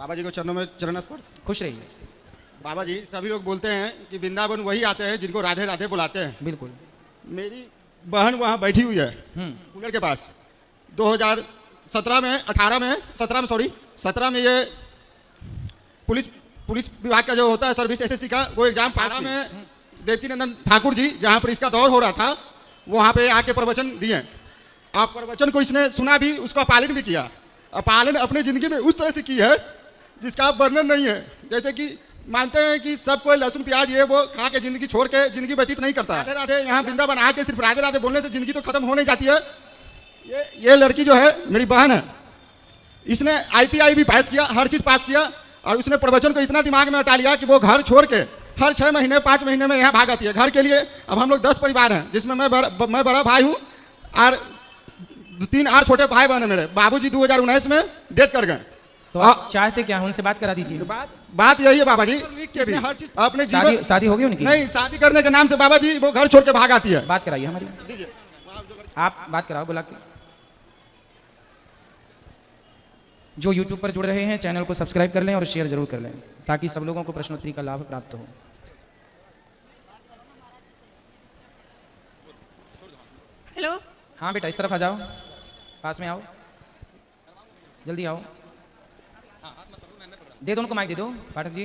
बाबा जी को चरणों में चरण स्पर्श। खुश रहिए। बाबा जी सभी लोग बोलते हैं कि वृंदावन वही आते हैं जिनको राधे राधे बुलाते हैं। बिल्कुल। मेरी बहन वहाँ बैठी हुई है कूलर के पास। 2017 में 18 में 17 में ये पुलिस विभाग का जो होता है सर्विस एसएससी का वो एग्जाम पास में देवकी नंदन ठाकुर जी जहाँ पर इसका दौर हो रहा था वहाँ पे आके प्रवचन दिए। आप प्रवचन को इसने सुना भी, उसका पालन भी किया। पालन अपने ज़िंदगी में उस तरह से की है जिसका वर्णन नहीं है। जैसे कि मानते हैं कि सब कोई लहसुन प्याज ये वो खा के ज़िंदगी छोड़ के ज़िंदगी व्यतीत नहीं करता। राधे राधे यहाँ वृंदावन आके सिर्फ राधे राधे बोलने से ज़िंदगी तो खत्म हो नहीं जाती है। ये लड़की जो है मेरी बहन है, इसने ITI भी पास किया, हर चीज़ पास किया और उसने प्रवचन को इतना दिमाग में हटा लिया कि वो घर छोड़ के हर 6 महीने 5 महीने में यहाँ भाग आती है घर के लिए। अब हम लोग 10 परिवार हैं जिसमें मैं बड़ा भाई हूँ और 3 और छोटे भाई बहन है मेरे। बाबूजी 2019 में डेथ कर गए। तो आप चाहते क्या उनसे बात करा दीजिए। बात यही है बाबा जी, हर चीज अपने जीवन शादी होगी उनकी? नहीं, शादी करने के नाम से बाबा जी वो घर छोड़ के भाग आती है। बात कराइए हमारी, आप बात कराओ बुला के। जो YouTube पर जुड़ रहे हैं चैनल को सब्सक्राइब कर लें और शेयर जरूर कर लें ताकि सब लोगों को प्रश्नोत्तरी का लाभ प्राप्त हो। हेलो। हाँ बेटा इस तरफ आ जाओ, पास में आओ, जल्दी आओ। दे दो उनको माइक, दे दो पाठक जी।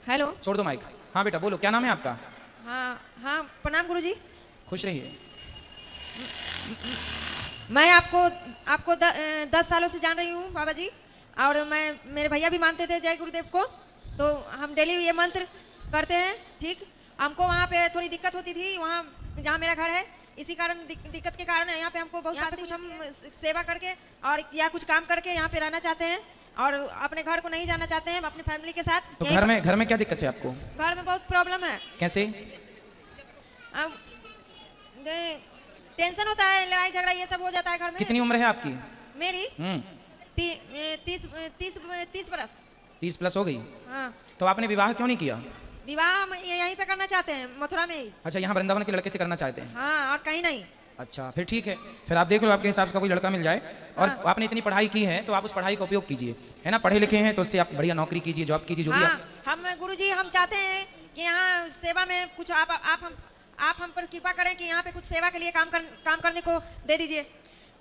हेलो। छोड़ दो माइक। हाँ बेटा बोलो, क्या नाम है आपका? हाँ प्रणाम गुरुजी। खुश रहिए। मैं आपको 10 सालों से जान रही हूँ बाबा जी, और मेरे भैया भी मानते थे जय गुरुदेव को, तो हम डेली ये मंत्र करते हैं। ठीक, हमको वहाँ पे थोड़ी दिक्कत होती थी वहाँ जहाँ मेरा घर है, इसी कारण दिक्कत के कारण यहाँ पे हमको बहुत सारे कुछ हम सेवा करके और या कुछ काम करके यहाँ पे रहना चाहते हैं और अपने घर को नहीं जाना चाहते हैं अपनी फैमिली के साथ। तो घर में क्या दिक्कत है आपको? घर में बहुत प्रॉब्लम है। कैसे? टेंशन होता है, लड़ाई झगड़ा ये सब हो जाता है घर में। कितनी उम्र है आपकी? मेरी 30 बरस। 30 प्लस हो गई। हाँ। तो आपने विवाह क्यों नहीं किया? विवाह हम यहीं पे करना चाहते हैं, मथुरा में ही। अच्छा, यहाँ वृंदावन के लड़के से करना चाहते हैं? हाँ, और कहीं नहीं। अच्छा फिर ठीक है, फिर आप देख लो आपके हिसाब से कोई लड़का मिल जाए और हाँ। आपने इतनी पढ़ाई की है तो आप उस पढ़ाई का उपयोग कीजिए, है ना। पढ़े लिखे हैं तो उससे आप बढ़िया नौकरी कीजिए, जॉब कीजिए, जो भी हाँ, हम गुरुजी हम चाहते हैं कि यहाँ सेवा में कुछ आप हम पर कृपा करें कि यहाँ पे कुछ सेवा के लिए काम करने को दे दीजिए।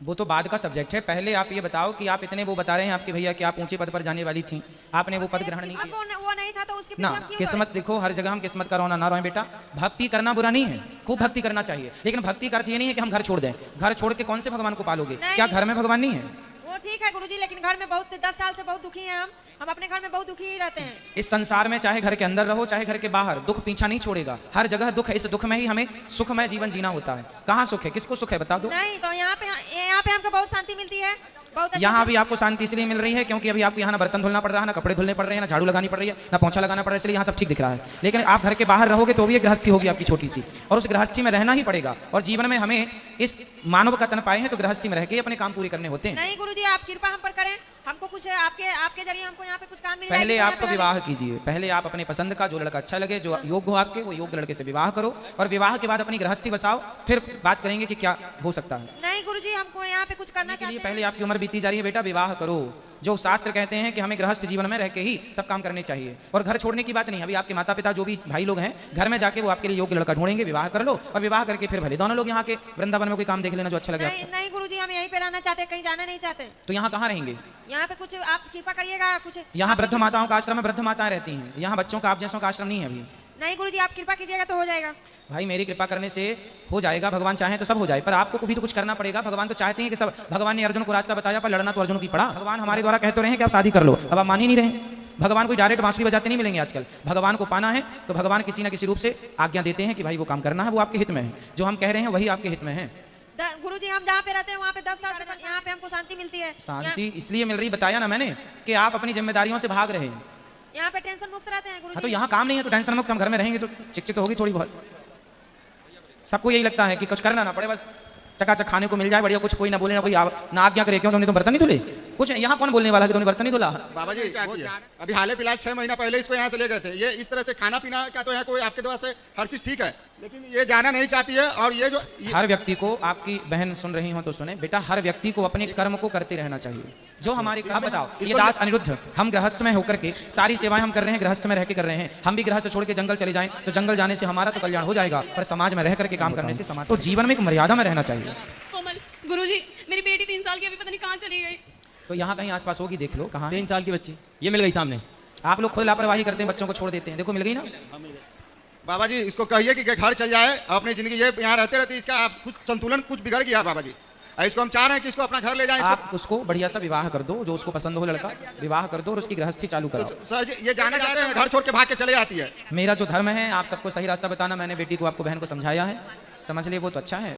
वो तो बाद का सब्जेक्ट है। पहले आप ये बताओ कि आप इतने वो बता रहे हैं आपके भैया कि आप ऊंचे पद पर जाने वाली थी, आपने वो पद ग्रहण नहीं किया। वो नहीं था तो उसके पीछे ना हम क्यों किस्मत देखो, हर जगह हम किस्मत का रोना ना रोएं बेटा। भक्ति करना बुरा नहीं है, खूब भक्ति करना चाहिए, लेकिन भक्ति का अर्थ ये नहीं है कि हम घर छोड़ दें। घर छोड़ के कौन से भगवान को पालोगे? क्या घर में भगवान नहीं है? वो ठीक है गुरुजी, लेकिन घर में बहुत 10 साल से बहुत दुखी हैं हम अपने घर में बहुत दुखी ही रहते हैं। इस संसार में चाहे घर के अंदर रहो चाहे घर के बाहर, दुख पीछा नहीं छोड़ेगा। हर जगह दुख है, इस दुख में ही हमें सुखमय जीवन जीना होता है। कहाँ सुख है, किसको सुख है बता दो। नहीं तो यहाँ पे हमको बहुत शांति मिलती है। यहाँ भी आपको शांति इसलिए मिल रही है क्योंकि अभी आपको यहाँ ना बर्तन धुलना पड़ रहा है, ना कपड़े धुलने पड़ रहे हैं, ना झाड़ू लगानी पड़ रही है, ना पोंछा लगाना पड़ रहा है, इसलिए यहाँ सब ठीक दिख रहा है। लेकिन आप घर के बाहर रहोगे तो भी एक गृहस्थी होगी आपकी छोटी सी, और उस गृहस्थी में रहना ही पड़ेगा। और जीवन में हमें इस मानव का तन पाए हैं तो गृहस्थी में रह के अपने काम पूरे करने होते हैं। नहीं गुरुजी, आप कृपा हम पर करें, हमको कुछ आपके जरिए हमको यहाँ पे कुछ काम मिल जाए। पहले आप तो विवाह कीजिए, पहले आप अपने पसंद का जो लड़का अच्छा लगे, जो योग्य हो आपके, वो योग्य लड़के से विवाह करो और विवाह के बाद अपनी गृहस्थी बसाओ, फिर बात करेंगे कि क्या हो सकता है। नहीं गुरुजी, हमको यहाँ पे कुछ करना चाहिए। पहले आपकी उम्र बीती जा रही है बेटा, विवाह करो। जो शास्त्र कहते हैं कि हमें गृहस्थ जीवन में रह के ही सब काम करने चाहिए, और घर छोड़ने की बात नहीं। अभी आपके माता पिता जो भी भाई लोग हैं घर में जाके वो आपके लिए योग्य लड़का ढूंढेंगे, विवाह कर लो, और विवाह करके फिर भले दोनों लोग यहाँ के वृंदावन में कोई काम देख लेना जो अच्छा लगे। नहीं गुरुजी, हम यहीं पे रहना चाहते, कहीं जाना नहीं चाहते। तो यहाँ कहाँ रहेंगे? यहाँ पे कुछ आप कृपा करिएगा कुछ। यहाँ वृद्ध माताओं का आश्रम में वृद्ध माताएं रहती हैं, यहाँ बच्चों का आप जैसों का आश्रम नहीं है अभी। नहीं गुरुजी, आप कृपा कीजिएगा तो हो जाएगा। भाई मेरी कृपा करने से हो जाएगा, भगवान चाहे तो सब हो जाए, पर आपको भी तो कुछ करना पड़ेगा। भगवान तो चाहते हैं कि सब, भगवान ने अर्जुन को रास्ता बताया पर लड़ना तो अर्जुन की पड़ा। भगवान हमारे द्वारा कहते रहे कि आप शादी कर लो, अब आप मान ही नहीं रहे। भगवान कोई डायरेक्ट बांसुरी बजाते नहीं मिलेंगे आजकल। भगवान को पाना है तो भगवान किसी न किसी रूप से आज्ञा देते हैं कि भाई वो काम करना है, वो आपके हित में है। जो हम कह रहे हैं वही आपके हित में है। गुरुजी, हम जहाँ पे रहते हैं वहाँ पे 10 साल से यहाँ पे हमको शांति मिलती है। शांति इसलिए मिल रही, बताया ना मैंने, कि आप अपनी जिम्मेदारियों से भाग रहे हैं। यहाँ पे टेंशन मुक्त रहते हैं गुरुजी। हाँ, तो यहाँ काम नहीं है तो टेंशन मुक्त, हम घर में रहेंगे तो चिक तो होगी थोड़ी बहुत। सबको यही लगता है कि कुछ करना ना पड़े, बस चकाचक खाने को मिल जाए बढ़िया, कुछ कोई ना बोले, ना कोई ना आज्ञा करे क्यों तुमने तो बर्तन नहीं धुले। कुछ यहाँ कौन बोलने वाला कि तुमने बर्तन नहीं धुला। बाबा जी अभी हाल फिलहाल 6 महीना पहले इसको यहाँ से ले गए थे। ये इस तरह से खाना पीना का तो यहाँ कोई आपके द्वारा से हर चीज़ ठीक है, लेकिन ये जाना नहीं चाहती है। और ये जो हर व्यक्ति को, आपकी बहन सुन रही हो तो सुने बेटा, हर व्यक्ति को अपने कर्म को करते रहना चाहिए जो हमारे काम। बताओ, ये दास अनिरुद्ध, हम गृहस्थ में होकर के सारी सेवाएं हम कर रहे हैं, गृहस्थ में रह के कर रहे हैं। हम भी गृहस्थ छोड़ के जंगल चले जाएं तो जंगल जाने से हमारा तो कल्याण हो जाएगा, पर समाज में रह करके काम करने से समाज, तो जीवन में एक मर्यादा में रहना चाहिए। कोमल, गुरुजी, मेरी बेटी 3 साल की अभी पता नहीं कहाँ चली गई। तो यहाँ कहीं आसपास होगी, देख लो कहाँ। 3 साल की बच्ची ये मिल गई सामने। आप लोग खुद लापरवाही करते हैं, बच्चों को छोड़ देते हैं। देखो मिल गई ना। बाबा जी इसको कहिए कि घर चल जाए, अपनी जिंदगी ये यहाँ रहते रहते इसका आप कुछ संतुलन कुछ बिगड़ गया बाबा जी। इसको हम चाह रहे हैं कि इसको अपना घर ले जाएं। आप उसको बढ़िया सा विवाह कर दो, जो उसको पसंद हो लड़का, विवाह कर दो और उसकी गृहस्थी चालू करो। सर जी ये जाना चाहते हैं, घर छोड़ के भाग के चले जाती है। मेरा जो धर्म है आप सबको सही रास्ता बताना, मैंने बेटी को, आपको बहन को समझाया है, समझ ले वो तो अच्छा है।